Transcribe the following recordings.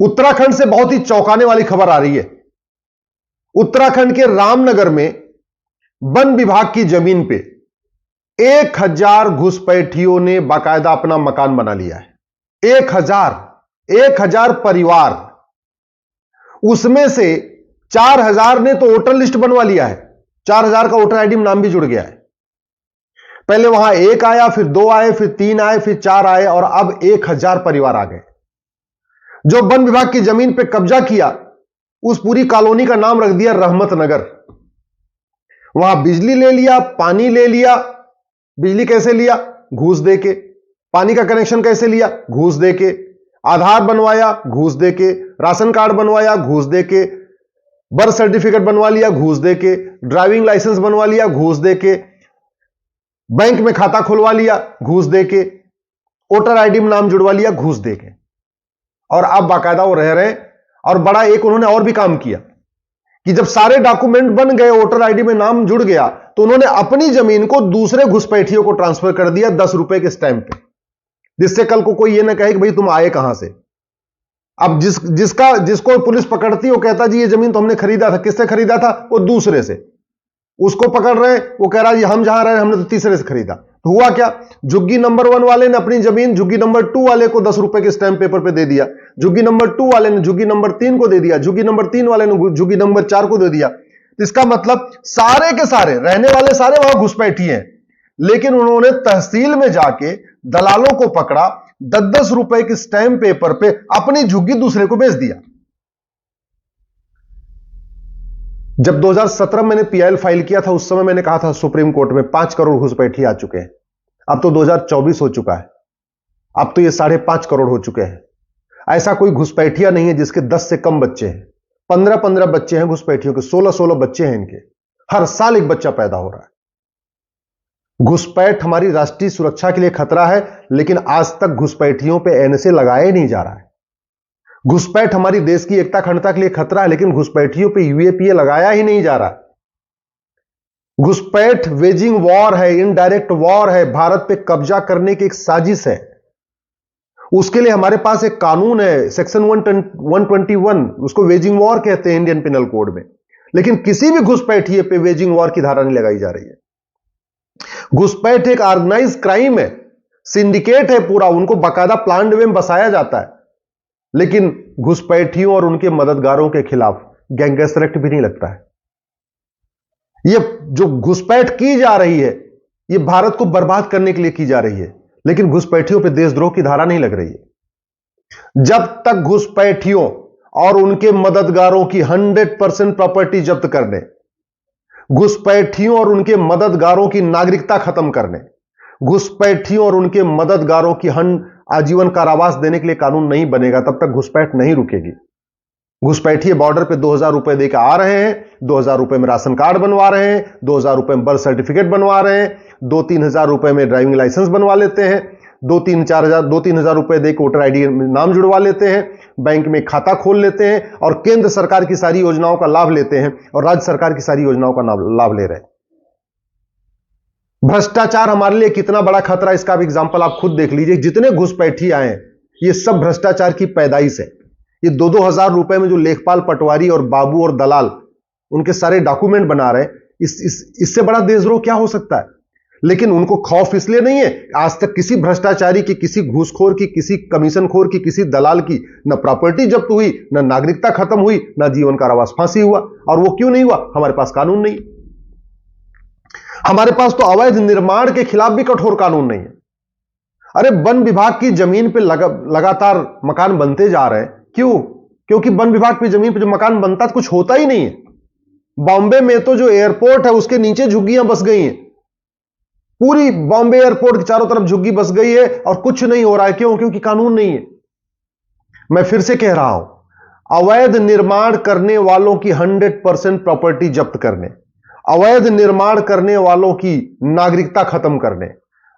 उत्तराखंड से बहुत ही चौंकाने वाली खबर आ रही है। उत्तराखंड के रामनगर में वन विभाग की जमीन पे 1000 घुसपैठियों ने बाकायदा अपना मकान बना लिया है। 1000 परिवार, उसमें से 4000 ने तो वोटर लिस्ट बनवा लिया है। 4000 का वोटर आईडी में नाम भी जुड़ गया है। पहले वहां 1 आया, फिर 2 आए, फिर 3 आए, फिर 4 आए और अब 1000 परिवार आ गए। जो वन विभाग की जमीन पे कब्जा किया, उस पूरी कॉलोनी का नाम रख दिया रहमत नगर। वहां बिजली ले लिया, पानी ले लिया। बिजली कैसे लिया? घूस देके। पानी का कनेक्शन कैसे लिया? घूस देके। आधार बनवाया, घूस देके। राशन कार्ड बनवाया, घूस देके। बर्थ सर्टिफिकेट बनवा लिया, घूस देके। ड्राइविंग लाइसेंस बनवा लिया, घूस देके। बैंक में खाता खुलवा लिया, घूस देके। वोटर आईडी में नाम जुड़वा लिया, घूस देके। और अब बाकायदा वो रह रहे हैं। और बड़ा एक उन्होंने और भी काम किया कि जब सारे डॉक्यूमेंट बन गए, वोटर आईडी में नाम जुड़ गया, तो उन्होंने अपनी जमीन को दूसरे घुसपैठियों को ट्रांसफर कर दिया 10 रुपए के स्टैंप पे, जिससे कल को कोई ये ना कहे कि भाई तुम आए कहां से। अब जिसको पुलिस पकड़ती है वो कहता जी ये जमीन तो हमने खरीदा था। किससे खरीदा था? वो दूसरे से। उसको पकड़ रहे, वो कह रहा जी हम जहां रहे हमने तो तीसरे से खरीदा। तो हुआ क्या? झुग्गी नंबर 1 वाले ने अपनी जमीन झुग्गी नंबर 2 वाले को 10 रुपए के स्टैंप पेपर पे दे दिया। झुग्गी नंबर 2 वाले ने झुग्गी नंबर 3 को दे दिया। झुग्गी नंबर 3 वाले ने झुग्गी नंबर 4 को दे दिया। इसका मतलब सारे के सारे रहने वाले सारे वहां घुसपैठी हैं, लेकिन उन्होंने तहसील में जाके दलालों को पकड़ा, 10-10 रुपए के स्टैंप पेपर पे अपनी झुग्गी दूसरे को बेच दिया। जब 2017 मैंने पीआईएल फाइल किया था, उस समय मैंने कहा था सुप्रीम कोर्ट में 5 करोड़ घुसपैठी आ चुके हैं। अब तो 2024 हो चुका है, अब तो ये 5.5 करोड़ हो चुके हैं। ऐसा कोई घुसपैठिया नहीं है जिसके 10 से कम बच्चे हैं। 15-15 बच्चे हैं घुसपैठियों के, 16-16 बच्चे हैं इनके। हर साल एक बच्चा पैदा हो रहा है। घुसपैठ हमारी राष्ट्रीय सुरक्षा के लिए खतरा है, लेकिन आज तक घुसपैठियों पे एनएसए लगाया ही नहीं जा रहा है। घुसपैठ हमारी देश की एकता अखंडता के लिए खतरा है, लेकिन घुसपैठियों पे यूएपीए लगाया ही नहीं जा रहा। घुसपैठ वेजिंग वॉर है, इनडायरेक्ट वॉर है, भारत पे कब्जा करने की एक साजिश है। उसके लिए हमारे पास एक कानून है, सेक्शन 121, उसको वेजिंग वॉर कहते हैं इंडियन पिनल कोड में, लेकिन किसी भी घुसपैठिए पे वेजिंग वॉर की धारा नहीं लगाई जा रही है। घुसपैठ एक ऑर्गेनाइज क्राइम है, सिंडिकेट है पूरा, उनको बाकायदा प्लान वे में बसाया जाता है, लेकिन घुसपैठियों और उनके मददगारों के खिलाफ गैंगस्टर एक्ट भी नहीं लगता है। ये जो घुसपैठ की जा रही है, ये भारत को बर्बाद करने के लिए की जा रही है, लेकिन घुसपैठियों पे देशद्रोह की धारा नहीं लग रही है। जब तक घुसपैठियों और उनके मददगारों की 100% प्रॉपर्टी जब्त करने, घुसपैठियों और उनके मददगारों की नागरिकता खत्म करने, घुसपैठियों और उनके मददगारों की आजीवन कारावास देने के लिए कानून नहीं बनेगा, तब तक घुसपैठ नहीं रुकेगी। घुसपैठिए बॉर्डर पे 2000 रुपए देकर आ रहे हैं, 2000 रुपए में राशन कार्ड बनवा रहे हैं, 2000 रुपए में बर्थ सर्टिफिकेट बनवा रहे हैं, 2-3 हजार रुपए में ड्राइविंग लाइसेंस बनवा लेते हैं, 2-3 हजार रुपए देकर वोटर आईडी में नाम जुड़वा लेते हैं, बैंक में खाता खोल लेते हैं और केंद्र सरकार की सारी योजनाओं का लाभ लेते हैं और राज्य सरकार की सारी योजनाओं का लाभ ले रहे हैं। भ्रष्टाचार हमारे लिए कितना बड़ा खतरा, इसका भी एग्जांपल आप खुद देख लीजिए। जितने घुसपैठी आए हैं, ये सब भ्रष्टाचार की पैदाइश है। ये 2-2 हजार रुपए में जो लेखपाल, पटवारी और बाबू और दलाल उनके सारे डॉक्यूमेंट बना रहे हैं, इससे बड़ा देशद्रोह क्या हो सकता है? लेकिन उनको खौफ इसलिए नहीं है, आज तक किसी भ्रष्टाचारी की, किसी घूसखोर की, किसी कमीशनखोर की, किसी दलाल की न प्रॉपर्टी जब्त हुई, न नागरिकता खत्म हुई, न जीवन कारावास, फांसी हुआ। और वो क्यों नहीं हुआ? हमारे पास कानून नहीं। हमारे पास तो अवैध निर्माण के खिलाफ भी कठोर कानून नहीं है। अरे वन विभाग की जमीन पे लगातार मकान बनते जा रहे हैं। क्यों? क्योंकि वन विभाग की जमीन पे जो मकान बनता है कुछ होता ही नहीं है। बॉम्बे में तो जो एयरपोर्ट है उसके नीचे झुग्गियां बस गई हैं। पूरी बॉम्बे एयरपोर्ट के चारों तरफ झुग्गी बस गई है और कुछ नहीं हो रहा है। क्यों? क्योंकि कानून नहीं है। मैं फिर से कह रहा हूं, अवैध निर्माण करने वालों की 100% प्रॉपर्टी जब्त करने, अवैध निर्माण करने वालों की नागरिकता खत्म करने,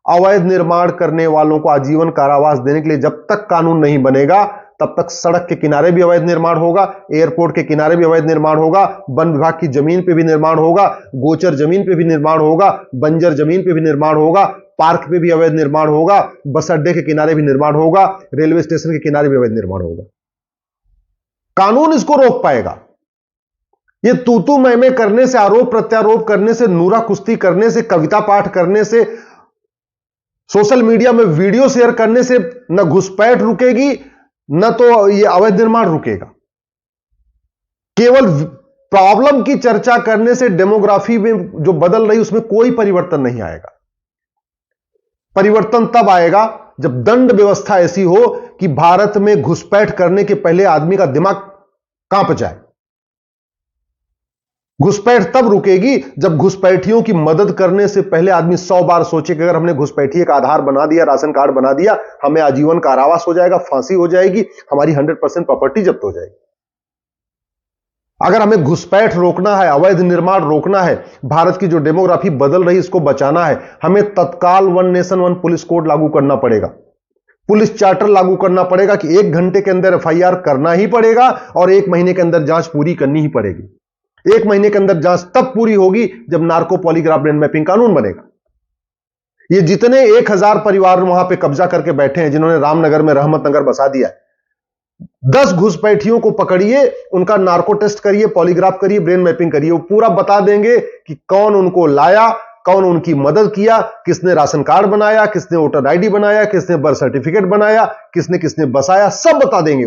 अवैध निर्माण करने वालों को आजीवन कारावास देने के लिए जब तक कानून नहीं बनेगा, तब तक सड़क के किनारे भी अवैध निर्माण होगा, एयरपोर्ट के किनारे भी अवैध निर्माण होगा, वन विभाग की जमीन पे भी निर्माण होगा, गोचर जमीन पे भी निर्माण होगा, बंजर जमीन पे भी निर्माण होगा, पार्क पे भी अवैध निर्माण होगा, बस अड्डे के किनारे भी निर्माण होगा, रेलवे स्टेशन के किनारे भी अवैध निर्माण होगा। कानून इसको रोक पाएगा? ये तू मैं करने से, आरोप प्रत्यारोप करने से, नूरा कुश्ती करने से, कविता पाठ करने से, सोशल मीडिया में वीडियो शेयर करने से न घुसपैठ रुकेगी, न तो ये अवैध निर्माण रुकेगा। केवल प्रॉब्लम की चर्चा करने से डेमोग्राफी में जो बदल रही उसमें कोई परिवर्तन नहीं आएगा। परिवर्तन तब आएगा जब दंड व्यवस्था ऐसी हो कि भारत में घुसपैठ करने के पहले आदमी का दिमाग कांप जाए। घुसपैठ तब रुकेगी जब घुसपैठियों की मदद करने से पहले आदमी 100 बार सोचे कि अगर हमने घुसपैठिए का आधार बना दिया, राशन कार्ड बना दिया, हमें आजीवन कारावास हो जाएगा, फांसी हो जाएगी, हमारी 100% प्रॉपर्टी जब्त हो जाएगी। अगर हमें घुसपैठ रोकना है, अवैध निर्माण रोकना है, भारत की जो डेमोग्राफी बदल रही इसको बचाना है, हमें तत्काल 1 नेशन 1 पुलिस कोड लागू करना पड़ेगा। पुलिस चार्टर लागू करना पड़ेगा कि 1 घंटे के अंदर एफआईआर करना ही पड़ेगा और 1 महीने के अंदर जांच पूरी करनी ही पड़ेगी। 1 महीने के अंदर जांच तब पूरी होगी जब नार्को पॉलीग्राफ ब्रेन मैपिंग कानून बनेगा। ये जितने 1000 परिवार वहां पे कब्जा करके बैठे हैं, जिन्होंने रामनगर में रहमत नगर बसा दिया है, 10 घुसपैठियों को पकड़िए, उनका नार्को टेस्ट करिए, पॉलीग्राफ करिए, ब्रेन मैपिंग करिए, वो पूरा बता देंगे कि कौन उनको लाया, कौन उनकी मदद किया, किसने राशन कार्ड बनाया, किसने वोटर आईडी बनाया, किसने बर्थ सर्टिफिकेट बनाया, किसने किसने बसाया, सब बता देंगे।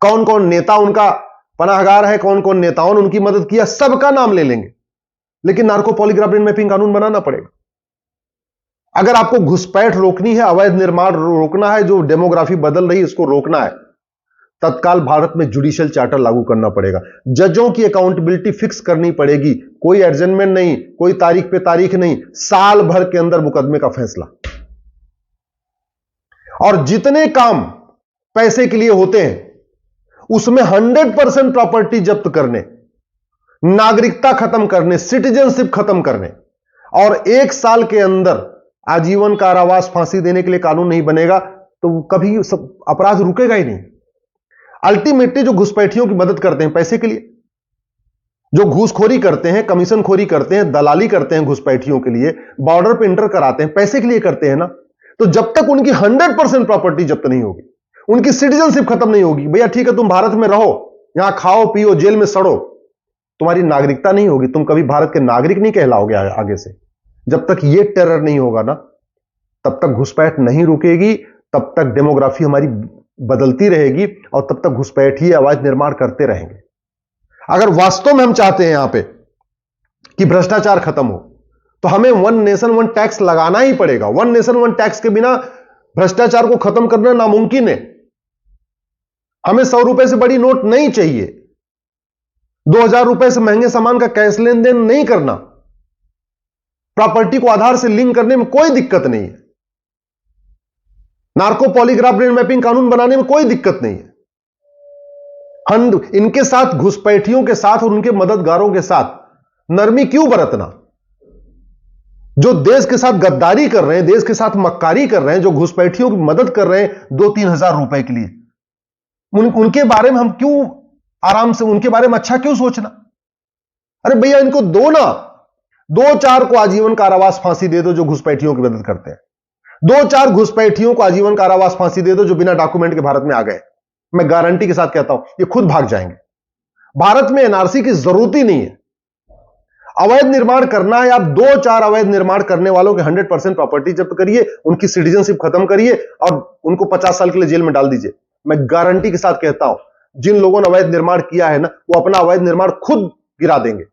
कौन कौन नेता उनका पनाहगार है, कौन कौन नेताओं ने उनकी मदद किया, सबका नाम ले लेंगे। लेकिन नार्को पॉलीग्राफ ब्रेन मैपिंग कानून बनाना पड़ेगा। अगर आपको घुसपैठ रोकनी है, अवैध निर्माण रोकना है, जो डेमोग्राफी बदल रही है इसको रोकना है, तत्काल भारत में जुडिशियल चार्टर लागू करना पड़ेगा। जजों की अकाउंटेबिलिटी फिक्स करनी पड़ेगी। कोई एडजमेंट नहीं, कोई तारीख पे तारीख नहीं, साल भर के अंदर मुकदमे का फैसला। और जितने काम पैसे के लिए होते हैं उसमें 100% प्रॉपर्टी जब्त करने, नागरिकता खत्म करने, सिटीजनशिप खत्म करने और 1 साल के अंदर आजीवन कारावास, फांसी देने के लिए कानून नहीं बनेगा तो कभी अपराध रुकेगा ही नहीं। अल्टीमेटली जो घुसपैठियों की मदद करते हैं पैसे के लिए, जो घूसखोरी करते हैं, कमीशन खोरी करते हैं, दलाली करते हैं घुसपैठियों के लिए, बॉर्डर पे एंटर कराते हैं, पैसे के लिए करते हैं ना, तो जब तक उनकी 100% प्रॉपर्टी जब्त नहीं होगी, उनकी सिटीजनशिप खत्म नहीं होगी, भैया ठीक है तुम भारत में रहो, यहां खाओ पियो, जेल में सड़ो, तुम्हारी नागरिकता नहीं होगी, तुम कभी भारत के नागरिक नहीं कहलाओगे आगे से। जब तक ये टेरर नहीं होगा ना, तब तक घुसपैठ नहीं रुकेगी, तब तक डेमोग्राफी हमारी बदलती रहेगी और तब तक घुसपैठी अवैध निर्माण करते रहेंगे। अगर वास्तव में हम चाहते हैं यहां पे कि भ्रष्टाचार खत्म हो, तो हमें 1 नेशन 1 टैक्स लगाना ही पड़ेगा। 1 नेशन 1 टैक्स के बिना भ्रष्टाचार को खत्म करना नामुमकिन है। हमें 100 रुपए से बड़ी नोट नहीं चाहिए, 2000 रुपए से महंगे सामान का कैश लेन देन नहीं करना, प्रॉपर्टी को आधार से लिंक करने में कोई दिक्कत नहीं है, नार्को पॉलीग्राफ ब्रेन मैपिंग कानून बनाने में कोई दिक्कत नहीं है। इनके साथ, घुसपैठियों के साथ और उनके मददगारों के साथ नरमी क्यों बरतना? जो देश के साथ गद्दारी कर रहे हैं, देश के साथ मक्कारी कर रहे हैं, जो घुसपैठियों की मदद कर रहे हैं 2-3 हजार रुपए के लिए, उनके बारे में हम क्यों आराम से, उनके बारे में अच्छा क्यों सोचना? अरे भैया इनको दो ना, 2-4 को आजीवन कारावास फांसी दे दो जो घुसपैठियों की मदद करते हैं, 2-4 घुसपैठियों को आजीवन कारावास फांसी दे दो जो बिना डॉक्यूमेंट के भारत में आ गए। मैं गारंटी के साथ कहता हूं ये खुद भाग जाएंगे। भारत में एनआरसी की जरूरत ही नहीं है। अवैध निर्माण करना है, आप 2-4 अवैध निर्माण करने वालों के 100% प्रॉपर्टी जब्त करिए, उनकी सिटीजनशिप खत्म करिए और उनको 50 साल के लिए जेल में डाल दीजिए। मैं गारंटी के साथ कहता हूं जिन लोगों ने अवैध निर्माण किया है ना, वो अपना अवैध निर्माण खुद गिरा देंगे।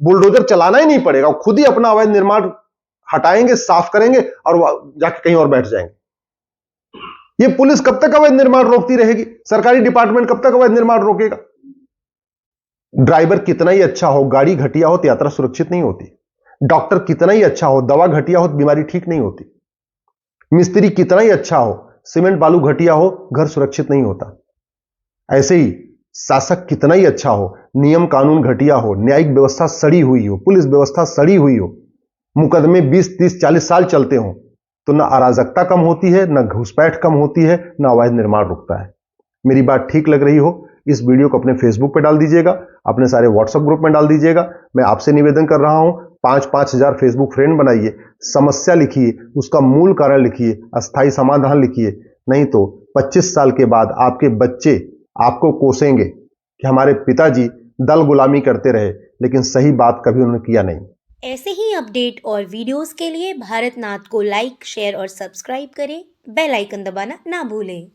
बुलडोजर चलाना ही नहीं पड़ेगा, खुद ही अपना अवैध निर्माण हटाएंगे, साफ करेंगे और जाके कहीं और बैठ जाएंगे। ये पुलिस कब तक अवैध निर्माण रोकती रहेगी? सरकारी डिपार्टमेंट कब तक अवैध निर्माण रोकेगा? ड्राइवर कितना ही अच्छा हो, गाड़ी घटिया हो तो यात्रा सुरक्षित नहीं होती। डॉक्टर कितना ही अच्छा हो, दवा घटिया हो तो बीमारी ठीक नहीं होती। मिस्त्री कितना ही अच्छा हो, सीमेंट बालू घटिया हो, घर सुरक्षित नहीं होता। ऐसे ही शासक कितना ही अच्छा हो, नियम कानून घटिया हो, न्यायिक व्यवस्था सड़ी हुई हो, पुलिस व्यवस्था सड़ी हुई हो, मुकदमे 20, 30, 40 साल चलते हो, तो ना अराजकता कम होती है, ना घुसपैठ कम होती है, ना अवैध निर्माण रुकता है। मेरी बात ठीक लग रही हो, इस वीडियो को अपने फेसबुक पे डाल दीजिएगा, अपने सारे व्हाट्सएप ग्रुप में डाल दीजिएगा। मैं आपसे निवेदन कर रहा हूं 5-5 हजार फेसबुक फ्रेंड बनाइए, समस्या लिखिए, उसका मूल कारण लिखिए, अस्थायी समाधान लिखिए। नहीं तो 25 साल के बाद आपके बच्चे आपको कोसेंगे कि हमारे पिताजी दल गुलामी करते रहे, लेकिन सही बात कभी उन्होंने किया नहीं। ऐसे ही अपडेट और वीडियोस के लिए भारतनाथ को लाइक, शेयर और सब्सक्राइब करें। बेल आइकन दबाना ना भूलें।